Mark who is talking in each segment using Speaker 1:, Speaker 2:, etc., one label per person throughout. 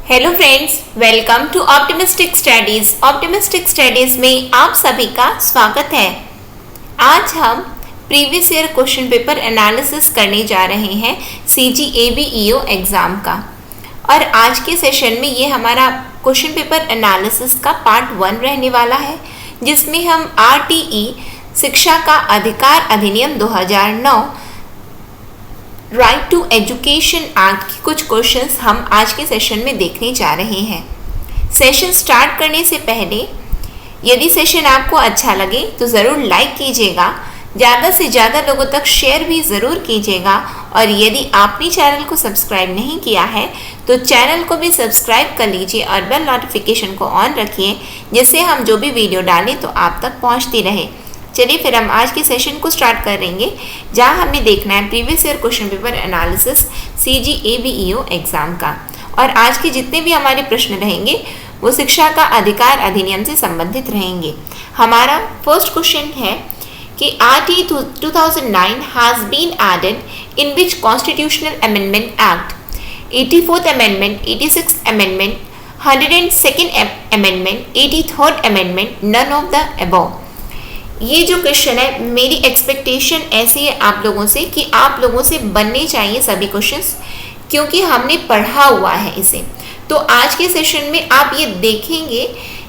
Speaker 1: Hello friends, welcome to optimistic studies. Optimistic studies में आप सभी का स्वागत है। आज हम previous year question paper analysis करने जा रहे हैं CGAB-EO एग्ज़ाम का। और आज के सेशन में ये हमारा क्वेश्चन पेपर एनालिसिस का पार्ट 1 रहने वाला है, जिसमें हम RTE शिक्षा का अधिकार अधिनियम 2009 राइट टू एजुकेशन एक्ट की कुछ क्वेश्चंस हम आज के सेशन में देखने जा रहे हैं। सेशन स्टार्ट करने से पहले यदि सेशन आपको अच्छा लगे तो ज़रूर लाइक कीजिएगा, ज़्यादा से ज़्यादा लोगों तक शेयर भी ज़रूर कीजिएगा। और यदि आपने चैनल को सब्सक्राइब नहीं किया है तो चैनल को भी सब्सक्राइब कर लीजिए और बेल नोटिफिकेशन को ऑन रखिए, जिससे हम जो भी वीडियो डालें तो आप तक पहुँचती रहे। चलिए फिर हम आज के सेशन को स्टार्ट करेंगे, जहां हमने देखना है previous year question paper analysis CGAB-EO exam का। और आज के जितने भी हमारे प्रश्न रहेंगे वो शिक्षा का अधिकार अधिनियम से संबंधित रहेंगे। हमारा फर्स्ट क्वेश्चन है कि RTE 2009 has been added in which constitutional amendment act? 84th amendment, 86th amendment, 102nd amendment, 83rd amendment, none of the above. ये जो क्वेश्चन है, मेरी एक्सपेक्टेशन ऐसी है आप लोगों से कि आप लोगों से बनने चाहिए सभी क्वेश्चंस, क्योंकि हमने पढ़ा हुआ है इसे। तो आज के सेशन में आप ये देखेंगे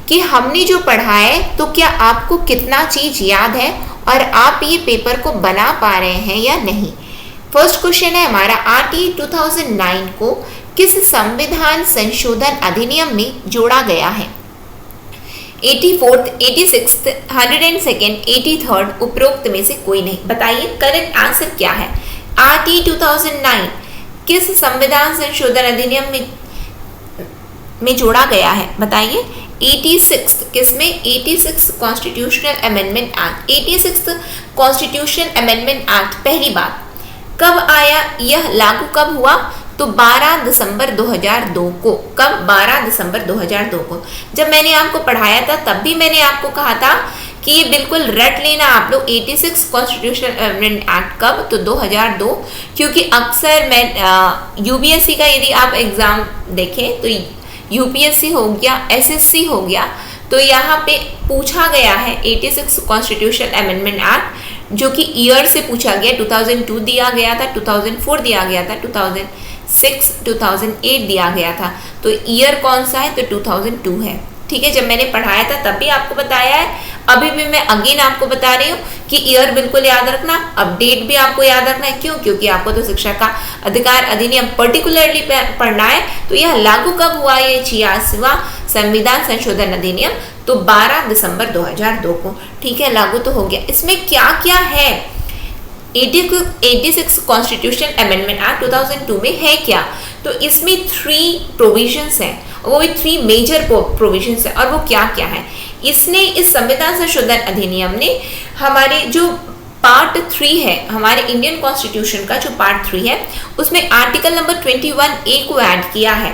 Speaker 1: कि हमने जो पढ़ा है तो क्या आपको कितना चीज़ याद है और आप ये पेपर को बना पा रहे हैं या नहीं। फर्स्ट क्वेश्चन है हमारा, RTE 2009 को किस संविधान संशोधन अधिनियम में जोड़ा गया है? 84th, 86th, 102nd, 83rd उपरोक्त में से कोई नहीं। बताइए करेक्ट आंसर क्या है। RTE 2009 किस संविधान संशोधन अधिनियम में जोड़ा गया है? बताइए। 86th किसमें? 86th constitutional amendment act. 86th constitution amendment act पहली बार कब आया, यह लागू कब हुआ? तो 12 दिसंबर 2002 को। कब? 12 दिसंबर 2002 को। जब मैंने आपको पढ़ाया था तब भी मैंने आपको कहा था कि ये बिल्कुल रट लेना आप लोग। 86 कॉन्स्टिट्यूशनल अमेंडमेंट एक्ट कब? तो 2002। क्योंकि अक्सर मैं UPSC का यदि आप एग्ज़ाम देखें तो UPSC हो गया, SSC हो गया, तो यहाँ पे पूछा गया है 86 कॉन्स्टिट्यूशनल अमेंडमेंट एक्ट, जो कि ईयर से पूछा गया। 2002 दिया गया था, 2004 दिया गया था, 2006, 2008 दिया गया था। तो ईयर कौन सा है? तो 2002 है। ठीक है, जब मैंने पढ़ाया था तब भी आपको बताया है, अभी भी मैं अगेन आपको बता रही हूँ कि ईयर बिल्कुल याद रखना, अपडेट भी आपको याद रखना है। क्यों? क्योंकि आपको तो शिक्षा का अधिकार अधिनियम पर्टिकुलरली पढ़ना है। तो यह लागू कब हुआ? ये 86वां संविधान संशोधन अधिनियम तो 12 दिसंबर 2002 को। ठीक है, लागू तो हो गया। इसमें क्या क्या है? 86 कॉन्स्टिट्यूशन अमेंडमेंट एक्ट 2002 में है क्या? तो इसमें 3 प्रोविजंस हैं, वो 3 मेजर प्रोविजंस हैं। और वो क्या क्या है? इसने, इस संविधान संशोधन अधिनियम ने हमारे जो पार्ट 3 है, हमारे इंडियन कॉन्स्टिट्यूशन का जो पार्ट 3 है, उसमें आर्टिकल नंबर 21A को ऐड किया है।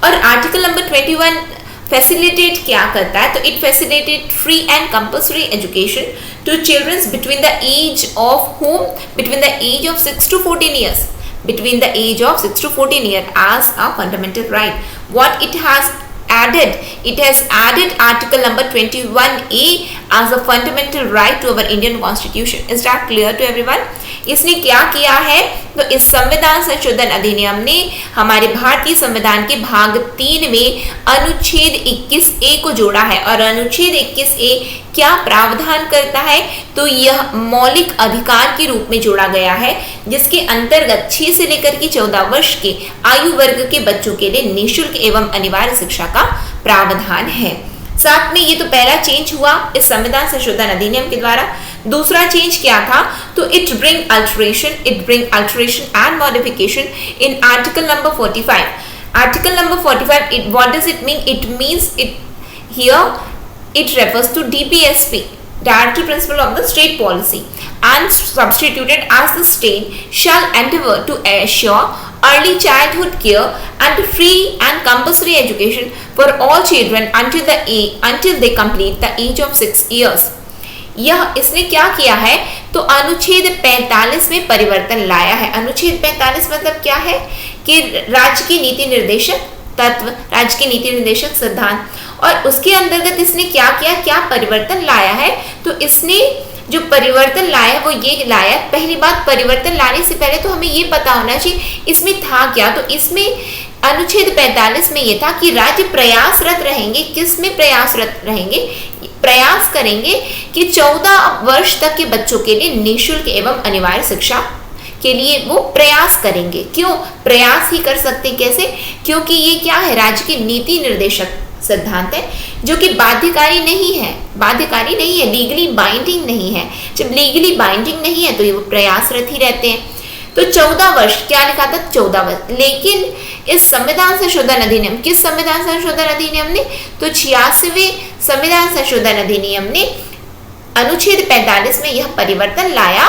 Speaker 1: और आर्टिकल नंबर 21 फैसिलिटेट क्या करता है? तो it facilitate free and compulsory education to childrens between the age of home, between the age of 6 to 14 years, between the age of 6 to 14 years as a fundamental right. What it has added? It has added article number 21A as a fundamental right to our Indian constitution. Is that clear to everyone? इसने क्या किया है? तो इस संविधान संशोधन अधिनियम ने हमारे भारतीय संविधान के भाग 3 में अनुच्छेद 21A को जोड़ा है। और अनुच्छेद 21A क्या प्रावधान करता है? तो यह मौलिक अधिकार के रूप में जोड़ा गया है, जिसके अंतर्गत 6 से लेकर के 14 वर्ष के आयु वर्ग के बच्चों के लिए निःशुल्क एवं अनिवार्य शिक्षा का प्रावधान है। साथ में ये तो पहला चेंज हुआ इस संविधान संशोधन अधिनियम के द्वारा। दूसरा चेंज क्या था? तो it bring alteration and modification in article number 45. Article number 45, what does it mean? It means it refers to DPSP, Directive Principle of the State Policy, and substituted as the state shall endeavor to assure early childhood care and free and compulsory education for all children until they complete the age of 6 years. यह इसने क्या किया है? तो अनुच्छेद 45 में परिवर्तन लाया है। अनुच्छेद 45 मतलब क्या है? कि राज्य की नीति निर्देशक तत्व, राज्य के नीति निर्देशक सिद्धांत। और उसके अंतर्गत इसने क्या किया, क्या परिवर्तन लाया है, तो इसने जो परिवर्तन लाया है वो ये लाया। पहली बात, परिवर्तन लाने से पहले तो हमें ये पता होना चाहिए इसमें था क्या। तो इसमें अनुच्छेद 45 में ये था कि राज्य प्रयासरत रहेंगे। किस में प्रयासरत रहेंगे, प्रयास करेंगे कि 14 वर्ष तक के बच्चों के लिए निःशुल्क एवं अनिवार्य शिक्षा के लिए वो प्रयास करेंगे। क्यों प्रयास ही कर सकते, कैसे, क्योंकि ये क्या है, राज्य के नीति निर्देशक सिद्धांत है जो कि बाध्यकारी नहीं है, बाध्यकारी नहीं है, लीगली बाइंडिंग नहीं है। जब लीगली बाइंडिंग नहीं है तो ये वो प्रयासरत ही रहते हैं। तो 14 वर्ष क्या लिखा था, 14 वर्ष। लेकिन इस संविधान संशोधन अधिनियम, किस संविधान संशोधन अधिनियम ने, तो 86वें संविधान संशोधन अधिनियम ने अनुच्छेद 45 में यह परिवर्तन लाया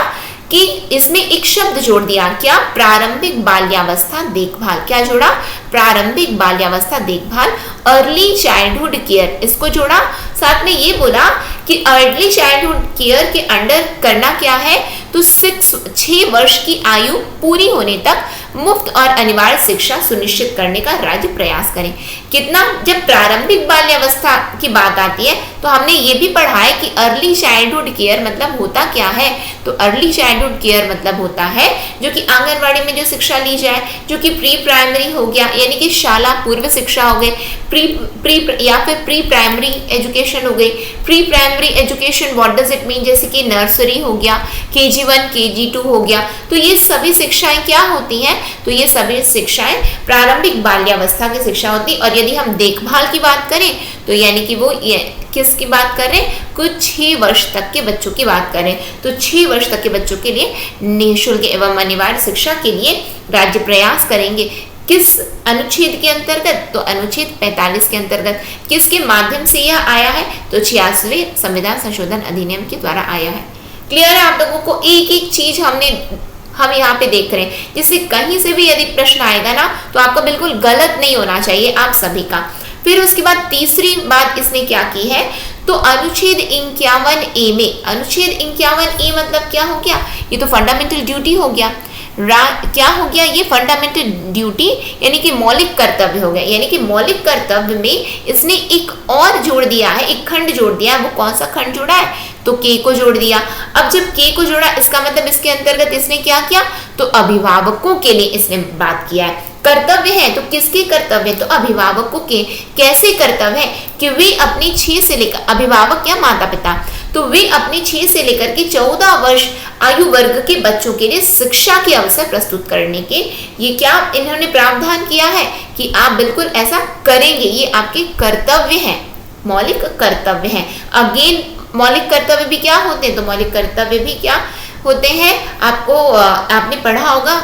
Speaker 1: कि इसमें एक शब्द जोड़ दिया, क्या, प्रारंभिक बाल्यावस्था देखभाल। क्या जोड़ा, प्रारंभिक बाल्यावस्था देखभाल, अर्ली चाइल्डहुड केयर, इसको जोड़ा। साथ में ये बोला कि अर्ली चाइल्डहुड केयर के अंडर करना क्या है, तो 6 वर्ष की आयु पूरी होने तक मुफ्त और अनिवार्य शिक्षा सुनिश्चित करने का राज्य प्रयास करें। कितना, जब प्रारंभिक बाल्यावस्था की बात आती है तो हमने ये भी पढ़ा है कि अर्ली चाइल्डहुड केयर मतलब होता क्या है, तो अर्ली चाइल्डहुड केयर मतलब होता है जो कि आंगनवाड़ी में जो शिक्षा ली जाए, जो कि प्री प्राइमरी हो गया यानी कि शाला पूर्व शिक्षा हो गई, प्री या फिर प्री प्राइमरी एजुकेशन हो गई। Pre primary education what does it mean, जैसे कि नर्सरी हो गया, KG1 KG2 हो गया। तो ये सभी शिक्षाएं क्या होती हैं, तो ये सभी शिक्षाएं प्रारंभिक बाल्यावस्था की शिक्षा होती। और यदि हम देखभाल की बात करें तो यानी कि वो ये किसकी बात कर रहे हैं, कुछ 6 वर्ष तक के बच्चों की बात करें तो 6 वर्ष तक के बच्चों के लिए निःशुल्क एवं अनिवार्य शिक्षा के लिए राज्य प्रयास करेंगे। किस अनुच्छेद के अंतर्गत, तो अनुच्छेद 45 के अंतर्गत। किसके माध्यम से यह आया है, तो 86वें संविधान संशोधन अधिनियम के द्वारा आया है। क्लियर है आप लोगों को, एक एक चीज हम यहाँ पे देख रहे हैं, जिससे कहीं से भी यदि प्रश्न आएगा ना तो आपका बिल्कुल गलत नहीं होना चाहिए आप सभी का। फिर उसके बाद तीसरी बात इसने क्या की है, तो अनुच्छेद 51A में, अनुच्छेद 51A मतलब क्या हो गया, ये तो फंडामेंटल ड्यूटी हो गया। क्या हो गया, ये फंडामेंटल ड्यूटी यानी कि मौलिक कर्तव्य हो गया। यानी कि मौलिक कर्तव्य में इसने एक और जोड़ दिया है, एक खंड जोड़ दिया है। वो कौन सा खंड जोड़ा है, तो K को जोड़ दिया। अब जब K को जोड़ा इसका मतलब इसके अंतर्गत इसने क्या किया, तो अभिभावकों के लिए इसने बात किया है। कर्तव्य है तो किसके कर्तव्य, तो अभिभावकों के। कैसे कर्तव्य है कि वे अपनी 6 से लेकर, अभिभावक या माता पिता, तो वे अपनी 6 से लेकर के 14 वर्ष आयु वर्ग के बच्चों के लिए शिक्षा के अवसर प्रस्तुत करने के ये क्या इन्होंने प्रावधान किया है कि आप बिल्कुल ऐसा करेंगे, ये आपके कर्तव्य हैं, मौलिक कर्तव्य हैं। अगेन मौलिक कर्तव्य भी क्या होते हैं, तो मौलिक कर्तव्य भी क्या होते हैं, आपको आपने पढ़ा होगा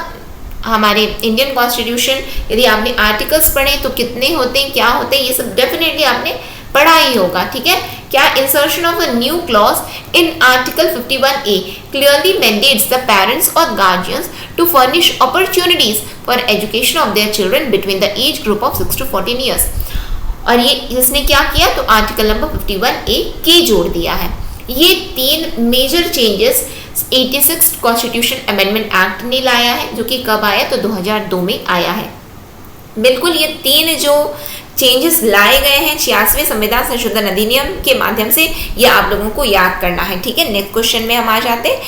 Speaker 1: हमारे इंडियन कॉन्स्टिट्यूशन, यदि आपने आर्टिकल्स पढ़े तो कितने होते हैं, क्या होते हैं, ये सब डेफिनेटली आपने पढ़ा ही होगा। ठीक है, क्या, insertion of a new clause in article 51A clearly mandates the parents और guardians to furnish opportunities for education of their children between the age group of 6 to 14 years. और ये इसने क्या किया, तो आर्टिकल नंबर 51A के जोड़ दिया है। ये 3 major changes 86 constitution amendment act ने लाया है, जो कि कब आया, तो 2002 में आया है। बिल्कुल ये 3 जो चेंजेस लाए गए हैं 86वें संविधान संशोधन अधिनियम के माध्यम से, ये आप लोगों को याद करना है। ठीक है, नेक्स्ट क्वेश्चन में हम आ जाते हैं।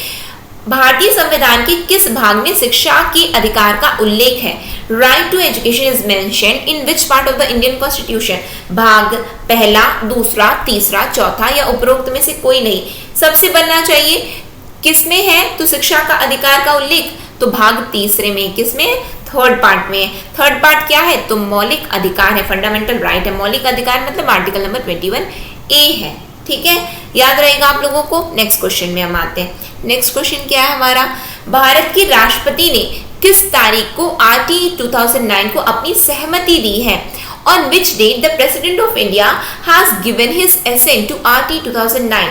Speaker 1: भारतीय संविधान के किस भाग में शिक्षा के अधिकार का उल्लेख है? Right to education is mentioned in which part of the Indian constitution? भाग पहला, दूसरा, तीसरा, चौथा या उपरोक्त में से कोई नहीं। सबसे बनना चाहिए किसमें है, तो शिक्षा का अधिकार का उल्लेख तो भाग तीसरे में। किसमें, थर्ड पार्ट में। थर्ड पार्ट क्या है, तो मौलिक अधिकार है, फंडामेंटल राइट है। मौलिक अधिकार मतलब आर्टिकल नंबर 21A है। ठीक है, याद रहेगा आप लोगों को। नेक्स्ट क्वेश्चन में हम आते हैं। नेक्स्ट क्वेश्चन क्या है हमारा, भारत के राष्ट्रपति ने किस तारीख को RT 2009 को अपनी सहमति दी है? On which date the President of India has given his assent to RT 2009?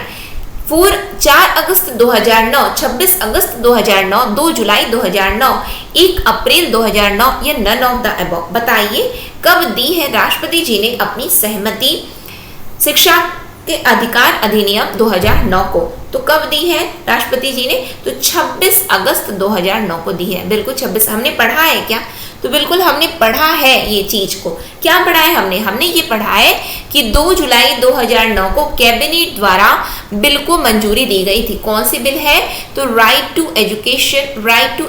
Speaker 1: 4 August 2009, 26 August 2009, 2 जुलाई 2009, 1 अप्रैल 2009 या नन ऑफ द अबव। बताइए कब दी है राष्ट्रपति जी ने अपनी सहमति शिक्षा के अधिकार अधिनियम 2009 को? तो कब दी है राष्ट्रपति जी ने? तो 26 अगस्त 2009 को दी है। बिल्कुल 26, हमने पढ़ा है क्या? तो बिल्कुल हमने पढ़ा है ये चीज को। क्या पढ़ा है हमने ये पढ़ा है कि 2 जुलाई 2009 को कैबिनेट द्वारा बिल को मंजूरी दी गई थी। कौन सी बिल है? तो राइट टू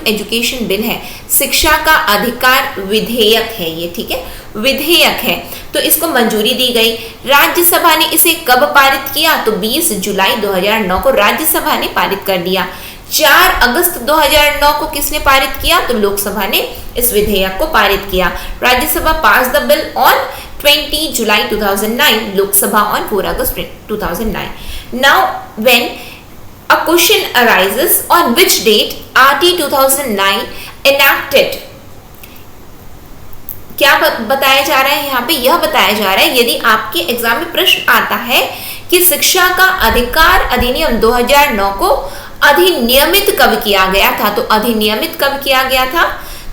Speaker 1: एजुकेशन बिल है, शिक्षा का अधिकार विधेयक है ये, ठीक है, विधेयक है। तो इसको मंजूरी दी गई। राज्यसभा ने इसे कब पारित किया? तो 20 जुलाई 2009 को राज्यसभा ने पारित कर दिया। 4 अगस्त 2009 को किसने पारित किया? तो लोकसभा ने इस विधेयक को पारित किया। Rajya Sabha pass the bill on 20 July 2009, Lok Sabha on 4 August 2009। Now when a question arises on which date RT 2009 enacted, क्या बताया जा रहा है यहाँ पे? यह बताया जा रहा है, यदि आपके एग्जाम में प्रश्न आता है कि शिक्षा का अधिकार अधिनियम 2009 को अधिनियमित कब किया गया था, तो अधिनियमित कब किया गया था?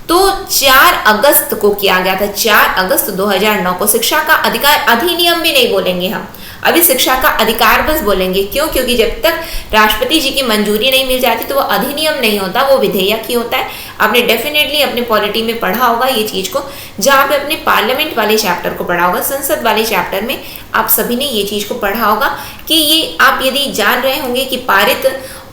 Speaker 1: तो 4 अगस्त को किया गया था। 4 अगस्त 2009 को शिक्षा का अधिकार, अधिनियम भी नहीं बोलेंगे हम, अभी शिक्षा का अधिकार बस बोलेंगे। क्यों? क्योंकि जब तक राष्ट्रपति जी की मंजूरी नहीं मिल जाती तो वो अधिनियम नहीं होता, वो विधेयक ही होता है। आपने डेफिनेटली अपने पॉलिटी में पढ़ा होगा ये चीज को, जहाँ पे अपने पार्लियामेंट वाले चैप्टर को पढ़ा होगा, संसद वाले चैप्टर में आप सभी ने ये चीज को पढ़ा होगा कि ये आप यदि जान रहे होंगे कि पारित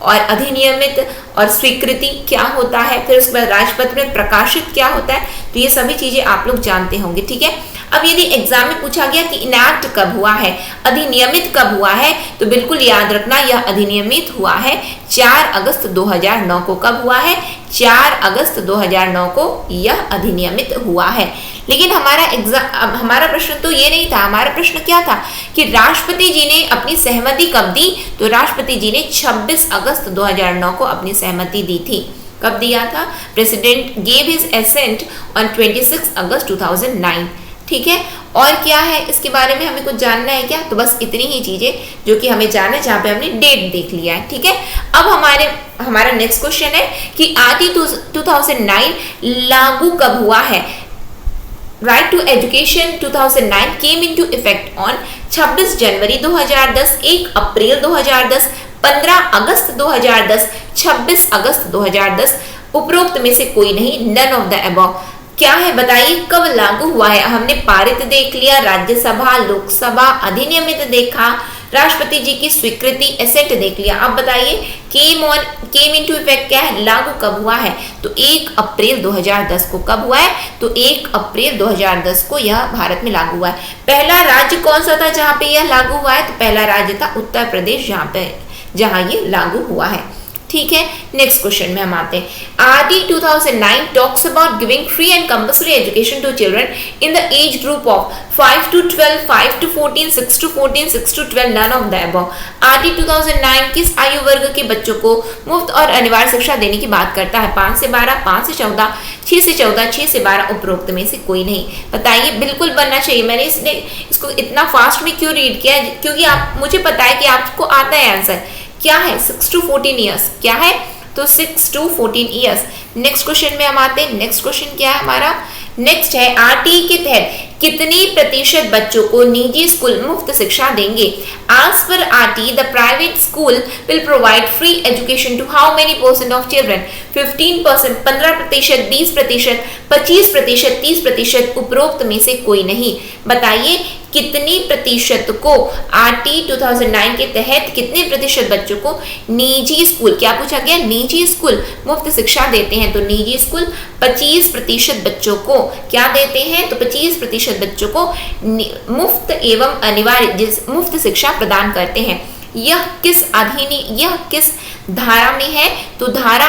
Speaker 1: और अधिनियमित और स्वीकृति क्या होता है, फिर उसके बाद राजपत्र में प्रकाशित क्या होता है, तो ये सभी चीजें आप लोग जानते होंगे, ठीक है। अब यदि एग्जाम में पूछा गया कि इनैक्ट कब हुआ है, अधिनियमित कब हुआ है, तो बिल्कुल याद रखना यह अधिनियमित हुआ है 4 अगस्त 2009 को। कब हुआ है? 4 अगस्त 2009 को यह अधिनियमित हुआ है। लेकिन हमारा प्रश्न तो ये नहीं था। हमारा प्रश्न क्या था कि राष्ट्रपति जी ने अपनी सहमति कब दी? तो राष्ट्रपति जी ने 26 अगस्त 2009 को अपनी सहमति दी थी। कब दिया था? President gave his assent on 26 August 2009, ठीक है। और क्या है इसके बारे में हमें कुछ जानना है क्या? तो बस इतनी ही चीजें जो कि हमें जानना है, जहाँ पे हमने डेट देख लिया है, ठीक है। अब हमारा नेक्स्ट क्वेश्चन है कि RT 2009 लागू कब हुआ है? Right to education 2009 came into effect on 26 January 2010, 1 April 2010, 15 August 2010, 26 August 2010। उपरोक्त में से कोई नहीं, नन ऑफ द अबव। क्या है बताइए, कब लागू हुआ है? हमने पारित देख लिया, राज्यसभा, लोकसभा, अधिनियमित देखा, राष्ट्रपति जी की स्वीकृति, एसेंट देख लिया। अब बताइए केम इनटू इफेक्ट क्या है, लागू कब हुआ है? तो 1 अप्रैल 2010 को। कब हुआ है? तो 1 अप्रैल 2010 को यह भारत में लागू हुआ है। पहला राज्य कौन सा था जहां पे यह लागू हुआ है? तो पहला राज्य था उत्तर प्रदेश, जहां ये लागू हुआ है, ठीक है। नेक्स्ट क्वेश्चन में हम आते हैं। RT 2009 talks about giving free and compulsory education to children in the age group of 5 to 12, 5 to 14, 6 to 14, 6 to 12, none of the above। RT 2009 किस आयु वर्ग के बच्चों को मुफ्त और अनिवार्य शिक्षा देने की बात करता है? 5 से 12, 5 से 14, 6 से 14, 6 से 12। उपरोक्त में से कोई नहीं। बताइए, बिल्कुल बनना चाहिए। मैंने इसको इतना फास्ट में क्यों रीड किया? क्योंकि मुझे पता है कि आपको आता है आंसर। क्या है? 6 to 14 ईयर्स। क्या है? तो 6 to 14 ईयर्स। नेक्स्ट क्वेश्चन में हम आते हैं। नेक्स्ट क्वेश्चन क्या है हमारा? नेक्स्ट है RT के तहत कितने प्रतिशत बच्चों को निजी स्कूल मुफ्त शिक्षा देंगे? As per RT, the private school will provide free education to how many percent of children? 15%, 15%, 20%, 25%, 30%। उपरोक्त में से कोई नहीं। बताइए कितने प्रतिशत को RT 2009 के तहत कितने प्रतिशत बच्चों को निजी स्कूल, क्या पूछा गया? निजी स्कूल मुफ्त शिक्षा देते हैं। तो निजी स्कूल 25% बच्चों को क्या देते हैं? तो 25% बच्चों को मुफ्त एवं अनिवार्य मुफ्त शिक्षा प्रदान करते हैं। यह किस धारा में है? तो धारा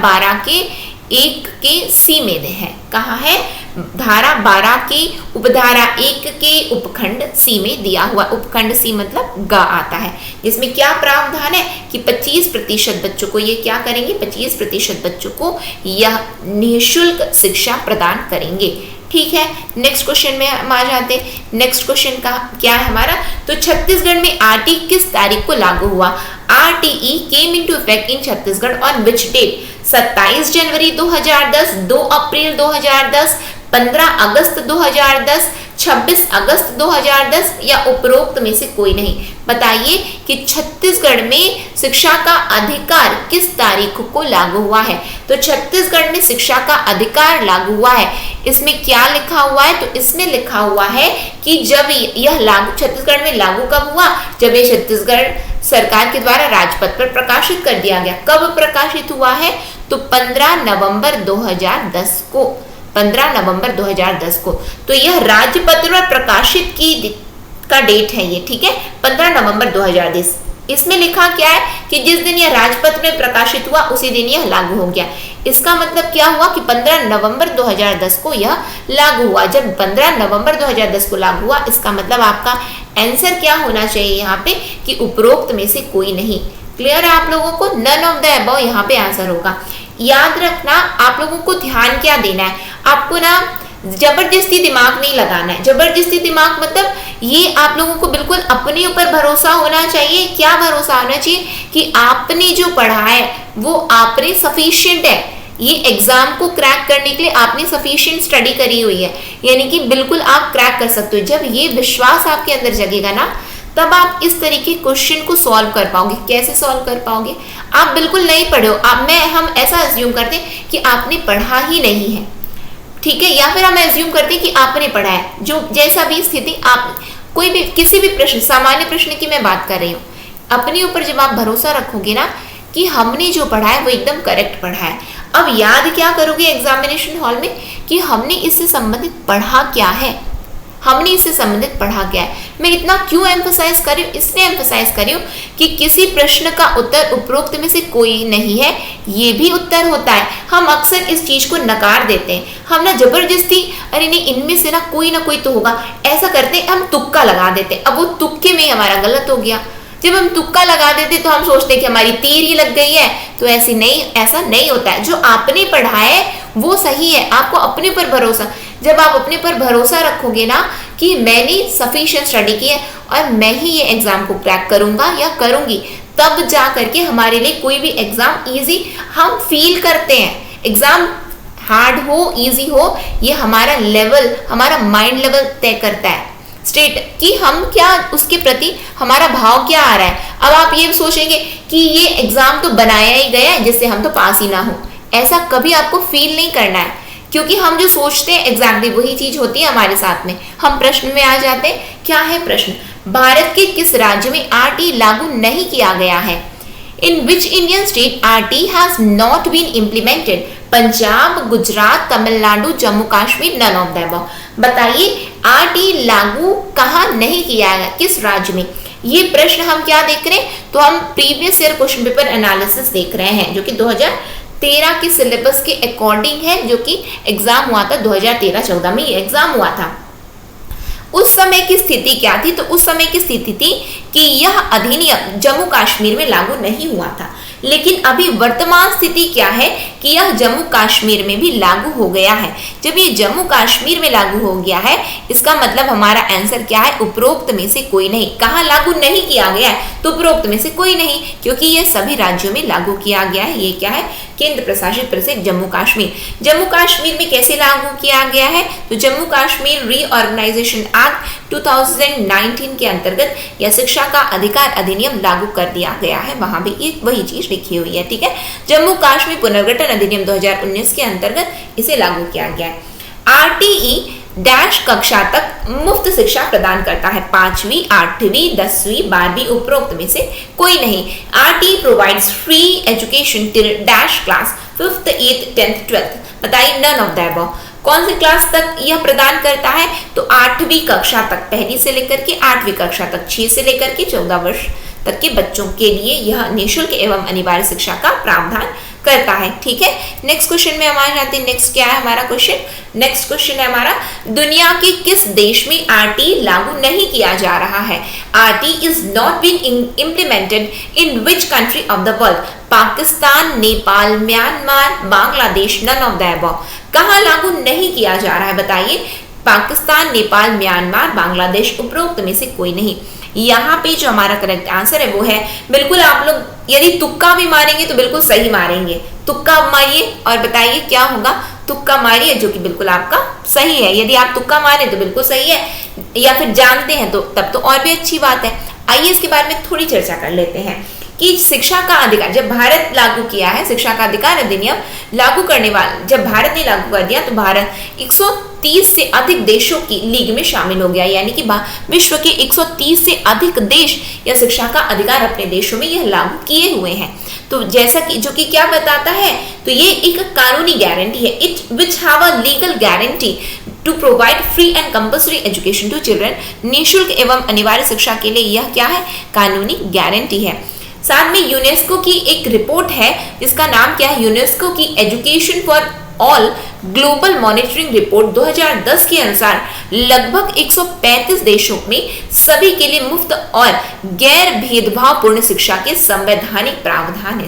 Speaker 1: 12 के 1 के सी में है। कहाँ है? धारा 12 के उपधारा 1 के उपखंड सी में दिया हुआ। उपखंड सी मतलब ग आता है, जिसमें क्या प्रावधान है कि 25% बच्चों को ये क्या करेंगे? 25% बच्चों को यह निःशुल्क शिक्षा प्रदान करेंगे, ठीक है। नेक्स्ट क्वेश्चन में हम आ जाते हैं। नेक्स्ट क्वेश्चन का क्या है हमारा? तो छत्तीसगढ़ में RT किस तारीख को लागू हुआ? RTE came into effect in Chhattisgarh on which date? 27 January 2010, 2 April 2010, 15 August 2010, 26 August 2010 या उपरोक्त में से कोई नहीं। बताइए कि छत्तीसगढ़ में शिक्षा का अधिकार किस तारीख को लागू हुआ है। तो छत्तीसगढ़ में शिक्षा का अधिकार लागू हुआ है, इसमें क्या लिखा हुआ है? तो इसमें लिखा हुआ है कि जब यह लागू छत्तीसगढ़ में लागू कब हुआ? जब ये छत्तीसगढ़ सरकार के द्वारा राजपत्र पर प्रकाशित कर दिया गया। कब प्रकाशित हुआ है? तो 15 नवंबर 2010 को, 15 नवंबर 2010 को। तो यह राजपत्र पर प्रकाशित का डेट है ये, ठीक है, 15 नवंबर 2010। इसमें लिखा क्या है कि जिस दिन यह राजपत्र में प्रकाशित हुआ उसी दिन यह लागू हो गया। इसका मतलब क्या हुआ कि 15 नवंबर 2010 को यह लागू हुआ। जब 15 नवंबर 2010 को लागू हुआ, इसका मतलब आपका आंसर क्या होना चाहिए यहाँ पे कि उपरोक्त में से कोई नहीं। क्लियर है आप लोगों को? नन ऑफ द अबव यहाँ पे आंसर होगा। याद रखना, आप लोगों को ध्यान क्या देना है, आपको ना जबरदस्ती दिमाग नहीं लगाना है। जबरदस्ती दिमाग मतलब ये आप लोगों को बिल्कुल अपने ऊपर भरोसा होना चाहिए। क्या भरोसा होना चाहिए कि आपने जो पढ़ा है वो आपने सफिशिएंट है, ये एग्जाम को क्रैक करने के लिए आपने सफिशिएंट स्टडी करी हुई है, यानी कि बिल्कुल आप क्रैक कर सकते हो। जब ये विश्वास आपके अंदर जगेगा ना, तब आप इस तरीके क्वेश्चन को सॉल्व कर पाओगे। कैसे सॉल्व कर पाओगे? आप बिल्कुल नहीं पढ़े हो, हम ऐसा अज्यूम करते हैं कि आपने पढ़ा ही नहीं है, ठीक है, या फिर हम एज्यूम करते हैं कि आपने पढ़ा है। जो जैसा भी स्थिति, आप कोई भी किसी भी प्रश्न, सामान्य प्रश्न की मैं बात कर रही हूँ, अपने ऊपर जब आप भरोसा रखोगे ना कि हमने जो पढ़ा है वो एकदम करेक्ट पढ़ा है। अब याद क्या करोगे एग्जामिनेशन हॉल में कि हमने इससे संबंधित पढ़ा क्या है, हमने इससे संबंधित पढ़ा क्या है। मैं इतना क्यों एम्फसाइज कर रही हूँ? इसलिए एम्फसाइज कर रही हूँ कि किसी प्रश्न का उत्तर उपरोक्त में से कोई नहीं है, ये भी उत्तर होता है। हम अक्सर इस चीज को नकार देते हैं, हम ना जबरदस्ती अरे नहीं इनमें से ना कोई तो होगा ऐसा करते हैं, हम तुक्का लगा देते हैं। अब वो तुक्के में हमारा गलत हो गया। जब हम तुक्का लगा देते तो हम सोचते हैं कि हमारी तीर ही लग गई है, तो ऐसा नहीं होता है। जो आपने पढ़ा है वो सही है, आपको अपने पर भरोसा। जब आप अपने पर भरोसा रखोगे ना कि मैंने सफिशिएंट स्टडी की है और मैं ही ये एग्जाम को क्रैक करूंगा या करूंगी, तब जा करके हमारे लिए कोई भी एग्जाम इजी हम फील करते हैं। एग्जाम हार्ड हो इजी हो, ये हमारा लेवल, हमारा माइंड लेवल तय करता है स्टेट कि हम क्या, उसके प्रति हमारा भाव क्या आ रहा है। अब आप ये सोचेंगे कि ये एग्जाम तो बनाया ही गया है जिससे हम तो पास ही ना हो, ऐसा कभी आपको फील नहीं करना है, क्योंकि हम जो सोचते हैं एग्जैक्टली वही चीज होती है हमारे साथ में। हम प्रश्न में आ जाते हैं। क्या है प्रश्न? भारत के किस राज्य में आरटी लागू नहीं किया गया है? In which Indian state RT has not been implemented? Punjab, Gujarat, Tamil Nadu, Jammu Kashmir, none of the above. बताइए आरटी लागू कहाँ नहीं किया गया, किस राज्य में? ये प्रश्न हम क्या देख रहे हैं? तो हम previous year question paper analysis देख रहे हैं जो कि 2013 के सिलेबस के अकॉर्डिंग है, जो कि एग्जाम हुआ था 2013-14 में एग्जाम हुआ था। उस समय की स्थिति क्या थी? तो उस समय की स्थिति थी कि यह अधिनियम जम्मू कश्मीर में लागू नहीं हुआ था, लेकिन अभी वर्तमान स्थिति क्या है कि यह जम्मू कश्मीर में भी लागू हो गया है। जब ये जम्मू कश्मीर में लागू हो गया है, इसका मतलब हमारा आंसर क्या है? उपरोक्त में से कोई नहीं। कहाँ लागू नहीं किया गया है? तो उपरोक्त में से कोई नहीं, क्योंकि ये सभी राज्यों में लागू किया गया है। ये क्या है? केंद्र प्रशासित प्रदेश जम्मू कश्मीर। जम्मू कश्मीर में कैसे लागू किया गया है? तो जम्मू कश्मीर रीऑर्गेनाइजेशन एक्ट 2019 के अंतर्गत यह शिक्षा का अधिकार अधिनियम लागू कर दिया गया है। वहां भी एक वही चीज लिखी हुई है, ठीक है। जम्मू कश्मीर पुनर्गठन अधिनियम 2019 के अंतर्गत इसे लागू किया गया है। आरटीई डैश कक्षा तक मुफ्त शिक्षा प्रदान करता है। 5वीं, 8वीं, 10वीं, 12वीं उपरोक्त में से कोई नहीं। RT provides free education till dash class 5th, 8th, 10th, 12th। बताइए नन ऑफ द अबव। कौन सी क्लास तक यह प्रदान करता है? तो 8वीं कक्षा तक, पहली से लेकर के 8वीं कक्षा तक, 6 से लेकर के 14 वर्ष तक के बच्चों के लिए यह निःशुल्क एवं अनिवार्य शिक्षा का प्रावधान करता है, ठीक है। नेक्स्ट क्वेश्चन में हम आ जाते हैं। नेक्स्ट क्या है हमारा क्वेश्चन? नेक्स्ट क्वेश्चन है हमारा, दुनिया के किस देश में आरटी लागू नहीं किया जा रहा है? RT is not been implemented in which country of the world? Pakistan, Nepal, Myanmar, Bangladesh, none of the above. कहाँ लागू नहीं किया जा रहा है? बताइए। पाकिस्तान, नेपाल, म्यांमार, बांग्लादेश, उपरोक्त में से कोई नहीं। यहाँ पे जो हमारा करेक्ट आंसर है वो है, बिल्कुल आप लोग यदि तुक्का भी मारेंगे तो बिल्कुल सही मारेंगे। तुक्का मारिए और बताइए क्या होगा। तुक्का मारिए जो कि बिल्कुल आपका सही है। यदि आप तुक्का मारे तो बिल्कुल सही है, या फिर जानते हैं तो तब तो और भी अच्छी बात है। आइए इसके बारे में थोड़ी चर्चा कर लेते हैं कि शिक्षा का अधिकार जब भारत लागू किया है, शिक्षा का अधिकार अधिनियम लागू करने वाला जब भारत ने लागू कर दिया तो भारत 130 से अधिक देशों की लीग में शामिल हो गया, यानी कि विश्व के 130 से अधिक देश या शिक्षा का अधिकार अपने देशों में यह लागू किए हुए हैं। तो जैसा कि जो कि क्या बताता है, तो ये एक कानूनी गारंटी है, it which have a legal guarantee to provide free and compulsory education to children. निःशुल्क एवं अनिवार्य शिक्षा के लिए यह क्या है, कानूनी गारंटी है। साथ में यूनेस्को की एक रिपोर्ट है जिसका नाम क्या है, यूनेस्को की education for all global monitoring report 2010 के अनुसार लगभग 135 देशों में सभी के लिए मुफ्त और गैर भेदभावपूर्ण शिक्षा के संवैधानिक प्रावधान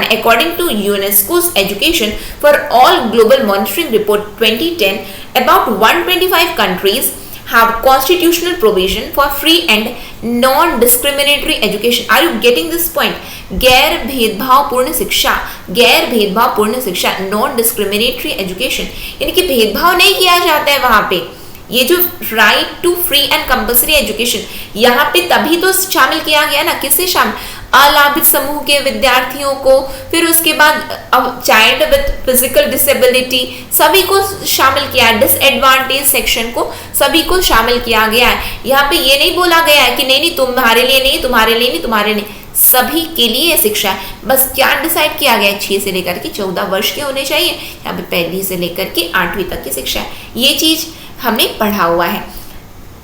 Speaker 1: है। According to UNESCO's education for all global monitoring report 2010, about 125 countries have constitutional provision for free and non-discriminatory education. Are you getting this point? गैर भेदभावपूर्ण शिक्षा, नॉन डिस्क्रिमिनेटरी एजुकेशन, यानी कि भेदभाव नहीं किया जाता है वहां पे। ये जो right to free and compulsory education यहाँ पे तभी तो शामिल किया गया ना, किससे शामिल, अलाभित समूह के विद्यार्थियों को, फिर उसके बाद अब चाइल्ड विद फिजिकल डिसेबिलिटी सभी को शामिल किया है, डिसएडवांटेज सेक्शन को सभी को शामिल किया गया है। यहाँ पे ये नहीं बोला गया है कि नहीं तुम्हारे लिए नहीं, तुम्हारे लिए नहीं, तुम्हारे नहीं, सभी के लिए शिक्षा है। बस क्या डिसाइड किया गया है, 6 से लेकर के 14 वर्ष के होने चाहिए, यहाँ पे 1 से लेकर के 8वीं तक की शिक्षा है। ये चीज हमने पढ़ा हुआ है।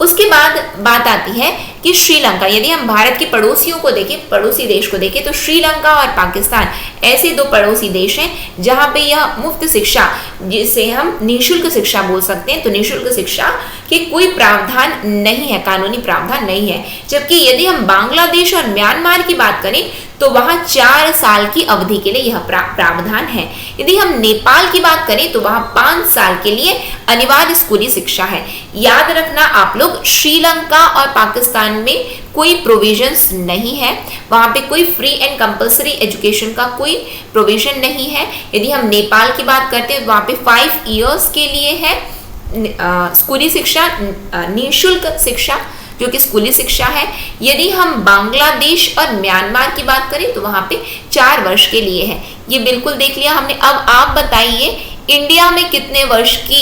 Speaker 1: उसके बाद बात आती है कि श्रीलंका, यदि हम भारत के पड़ोसियों को देखें, पड़ोसी देश को देखें, तो श्रीलंका और पाकिस्तान ऐसे 2 पड़ोसी देश हैं जहां पे यह मुफ्त शिक्षा, जिसे हम निःशुल्क शिक्षा बोल सकते हैं, तो निःशुल्क शिक्षा के कोई प्रावधान नहीं है, कानूनी प्रावधान नहीं है। जबकि यदि हम बांग्लादेश और म्यांमार की बात करें तो वहां 4 साल की अवधि के लिए यह प्रावधान है। यदि हम नेपाल की बात करें तो वहां 5 साल के लिए अनिवार्य स्कूली शिक्षा है। याद रखना आप लोग, श्रीलंका और पाकिस्तान में कोई प्रोविजंस नहीं है, वहां पे कोई फ्री एंड कंपल्सरी एजुकेशन का कोई प्रोविजन नहीं है। यदि हम नेपाल की बात करते हैं तो वहां पे 5 इयर्स के लिए है स्कूली शिक्षा, निःशुल्क शिक्षा जो कि स्कूली शिक्षा है। यदि हम बांग्लादेश और म्यांमार की बात करें तो वहां पे 4 वर्ष के लिए है। ये बिल्कुल देख लिया हमने। अब आप बताइए इंडिया में कितने वर्ष की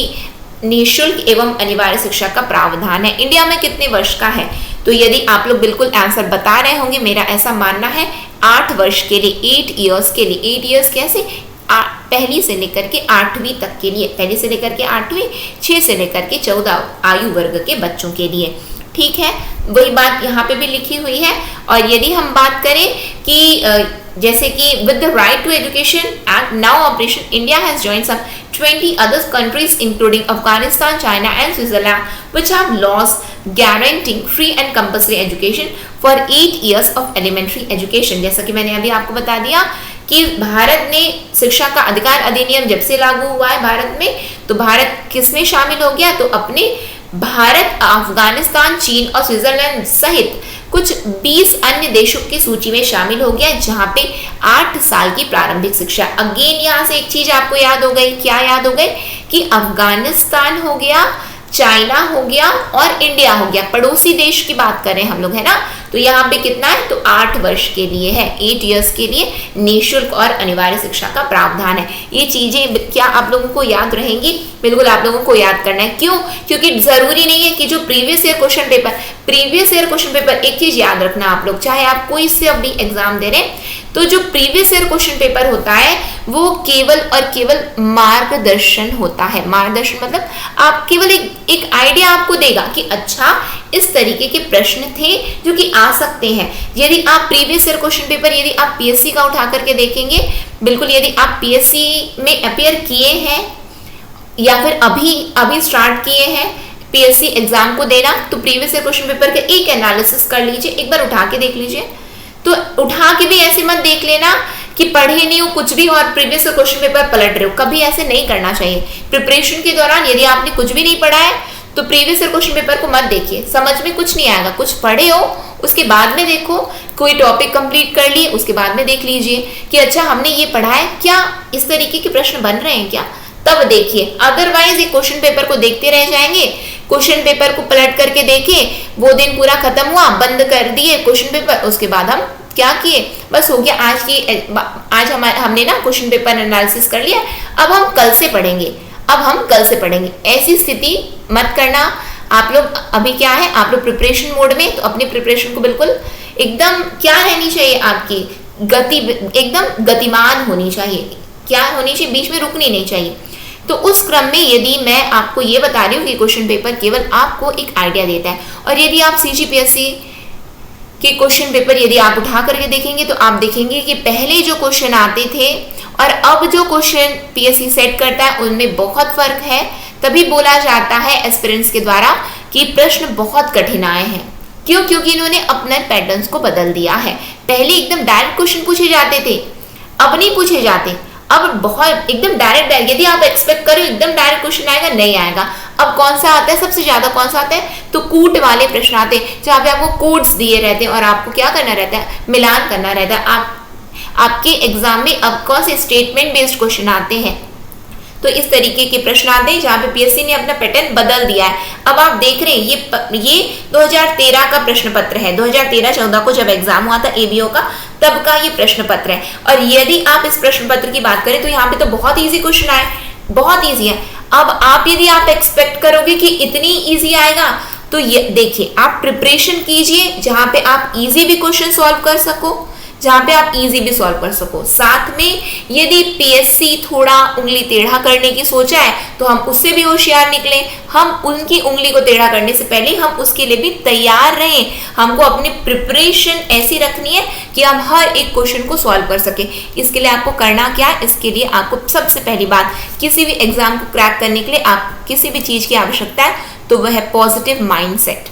Speaker 1: निःशुल्क एवं अनिवार्य शिक्षा का प्रावधान है, इंडिया में कितने वर्ष का है? तो यदि आप लोग बिल्कुल आंसर बता रहे होंगे, मेरा ऐसा मानना है 8 वर्ष के लिए, 8 इयर्स के लिए। 8 इयर्स कैसे, पहली से लेकर के 8वीं तक के लिए, पहली से लेकर के 8वीं, 6 से लेकर के 14 आयु वर्ग के बच्चों के लिए। ठीक है, वही बात यहाँ पे भी लिखी हुई है। और यदि हम बात करें कि जैसे कि with the right to education act now operation, India has joined some 20 other countries including Afghanistan, China and Switzerland which have laws guaranteeing free and compulsory education for 8 years of elementary education। जैसा कि मैंने अभी आपको बता दिया कि भारत ने शिक्षा का अधिकार अधिनियम जब से लागू हुआ है भारत में, तो भारत किसमें शामिल हो गया, तो अपने भारत, अफगानिस्तान, चीन और स्विट्जरलैंड सहित कुछ 20 अन्य देशों की सूची में शामिल हो गया जहां पे 8 साल की प्रारंभिक शिक्षा। अगेन यहां से एक चीज आपको याद हो गई, क्या याद हो गई, कि अफगानिस्तान हो गया, चाइना हो गया और इंडिया हो गया, पड़ोसी देश की बात करें हम लोग, है ना। तो यहाँ पे कितना है, तो 8 वर्ष के लिए है, 8 इयर्स के लिए निःशुल्क और अनिवार्य शिक्षा का प्रावधान है। ये चीजें क्या आप लोगों को याद रहेंगी? बिल्कुल आप लोगों को याद करना है। क्यों? क्योंकि जरूरी नहीं है कि जो प्रीवियस ईयर क्वेश्चन पेपर, एक चीज याद रखना आप लोग, चाहे आप कोई से भी एग्जाम दे रहे हैं, तो जो प्रीवियस ईयर क्वेश्चन पेपर होता है वो केवल और केवल मार्गदर्शन होता है। मार्गदर्शन मतलब आप केवल एक आइडिया आपको देगा कि अच्छा इस तरीके के प्रश्न थे जो कि आ सकते हैं। यदि आप प्रीवियस ईयर क्वेश्चन पेपर यदि आप पीएससी का उठा करके देखेंगे, बिल्कुल यदि आप पीएससी में अपियर किए हैं या फिर अभी स्टार्ट किए हैं पीएससी एग्जाम को देना, तो प्रीवियस ईयर क्वेश्चन पेपर का एक एनालिसिस कर लीजिए, एक बार उठा के देख लीजिए। तो उठा के भी ऐसे मत देख लेना कि पढ़े नहीं हो कुछ भी और प्रीवियस क्वेश्चन पेपर पलट रहे हो, कभी ऐसे नहीं करना चाहिए। प्रिपरेशन के दौरान यदि आपने कुछ भी नहीं पढ़ा है तो प्रीवियस क्वेश्चन पेपर को मत देखिए, समझ में कुछ नहीं आएगा। कुछ पढ़े हो उसके बाद में देखो, कोई टॉपिक कंप्लीट कर लिए उसके बाद में देख लीजिए कि अच्छा हमने ये पढ़ा है, क्या इस तरीके के प्रश्न बन रहे हैं क्या, तब देखिए, अदरवाइज ये क्वेश्चन पेपर को देखते रह जाएंगे, क्वेश्चन पेपर को पलट करके देखें, वो दिन पूरा खत्म हुआ, बंद कर दिए क्वेश्चन पेपर, उसके बाद हम क्या किए, बस हो गया आज हमने ना क्वेश्चन पेपर एनालिसिस कर लिया, अब हम कल से पढ़ेंगे। ऐसी स्थिति मत करना। आप लोग अभी क्या है, आप लोग प्रिपरेशन मोड में, तो अपनी प्रिपरेशन को बिल्कुल एकदम क्या रहनी चाहिए, आपकी गति एकदम गतिमान होनी चाहिए, क्या होनी चाहिए, बीच में रुकनी नहीं चाहिए। तो उस क्रम में यदि मैं आपको ये बता रही हूँ कि क्वेश्चन पेपर केवल आपको एक आइडिया देता है, और यदि आप CGPSC के क्वेश्चन पेपर यदि आप उठा करके देखेंगे तो आप देखेंगे कि पहले जो क्वेश्चन आते थे और अब जो क्वेश्चन PSC सेट करता है उनमें बहुत फर्क है। तभी बोला जाता है एस्पिरेंट्स के द्वारा कि प्रश्न बहुत कठिन आए हैं। क्यों? क्योंकि इन्होंने अपने पैटर्न्स को बदल दिया है। पहले एकदम डायरेक्ट क्वेश्चन पूछे जाते थे, अब नहीं पूछे जाते, अब बहुत एकदम डायरेक्ट यदि आप एक्सपेक्ट करो एकदम डायरेक्ट क्वेश्चन आएगा, नहीं आएगा। अब कौन सा आता है, सबसे ज्यादा कौन सा आता है, तो कूट वाले प्रश्न आते हैं, जहाँ पे आपको कोड्स दिए रहते हैं और आपको क्या करना रहता है, मिलान करना रहता है। आपके एग्जाम में अब कौन से स्टेटमेंट बेस्ड क्वेश्चन आते हैं, तो इस तरीके के प्रश्न आते हैं जहाँ पे PSC ने अपना पैटर्न बदल दिया है। अब आप देख रहे हैं ये 2013 का प्रश्न पत्र है, 2013-14 को जब एग्जाम हुआ था ABO का, तब का ये प्रश्न पत्र है। और यदि आप इस प्रश्न पत्र की बात करें तो यहाँ पे तो बहुत इजी क्वेश्चन आए, बहुत इजी है। अब यदि आप एक्सपेक्ट करोगे कि इतनी इजी आएगा, तो ये देखिए, आप प्रिपरेशन कीजिए जहाँ पे आप इजी भी क्वेश्चन सॉल्व कर सको, जहाँ पे आप इजी भी सॉल्व कर सको। साथ में यदि PSC थोड़ा उंगली टेढ़ा करने की सोचा है तो हम उससे भी होशियार निकले। हम उनकी उंगली को टेढ़ा करने से पहले हम उसके लिए भी तैयार रहें। हमको अपनी प्रिपरेशन ऐसी रखनी है कि हम हर एक क्वेश्चन को सॉल्व कर सके। इसके लिए आपको करना क्या है, इसके लिए आपको सबसे पहली बात, किसी भी एग्जाम को क्रैक करने के लिए आप किसी भी चीज की आवश्यकता है तो वह है पॉजिटिव माइंडसेट,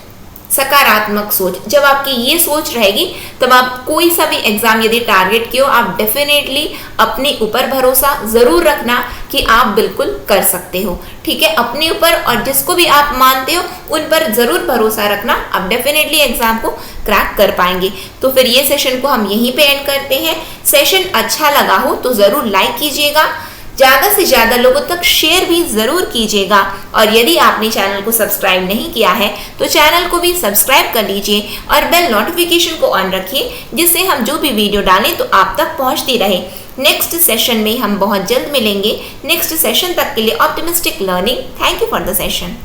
Speaker 1: सकारात्मक सोच। जब आपकी ये सोच रहेगी तब आप कोई सा भी एग्जाम यदि टारगेट किए हो, आप डेफिनेटली अपने ऊपर भरोसा जरूर रखना कि आप बिल्कुल कर सकते हो। ठीक है, अपने ऊपर और जिसको भी आप मानते हो उन पर जरूर भरोसा रखना, आप डेफिनेटली एग्जाम को क्रैक कर पाएंगे। तो फिर ये सेशन को हम यहीं पे एंड करते हैं। सेशन अच्छा लगा हो तो जरूर लाइक कीजिएगा, ज़्यादा से ज़्यादा लोगों तक शेयर भी ज़रूर कीजिएगा, और यदि आपने चैनल को सब्सक्राइब नहीं किया है तो चैनल को भी सब्सक्राइब कर लीजिए और बेल नोटिफिकेशन को ऑन रखिए, जिससे हम जो भी वीडियो डालें तो आप तक पहुंचती रहे। नेक्स्ट सेशन में हम बहुत जल्द मिलेंगे। नेक्स्ट सेशन तक के लिए optimistic learning. Thank you for the session.